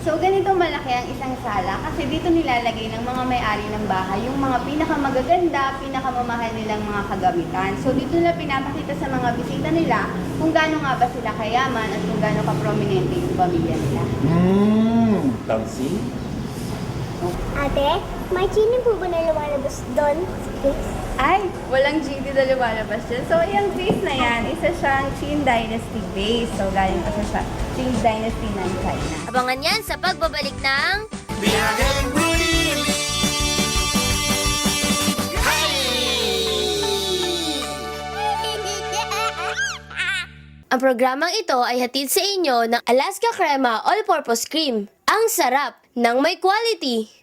So, ganito malaki ang isang sala kasi dito nilalagay ng mga may-ari ng bahay yung mga pinakamagaganda, pinakamamahal nilang mga kagamitan. So, dito nila pinapakita sa mga bisita nila kung gaano nga ba sila kayaman at kung gaano ka-prominente yung pamilya nila. Tamsi? Ate, may chini po ba na lumalabas doon? Please. Ay, walang GD na lumalabas dyan. So, yung vase na yan, isa siyang Qin Dynasty vase. So, galing pa sa Qin Dynasty ng China. Abangan yan sa pagbabalik ng Biyaheng Willie! Ang programang ito ay hatid sa inyo ng Alaska Crema All-Purpose Cream. Ang sarap ng may quality!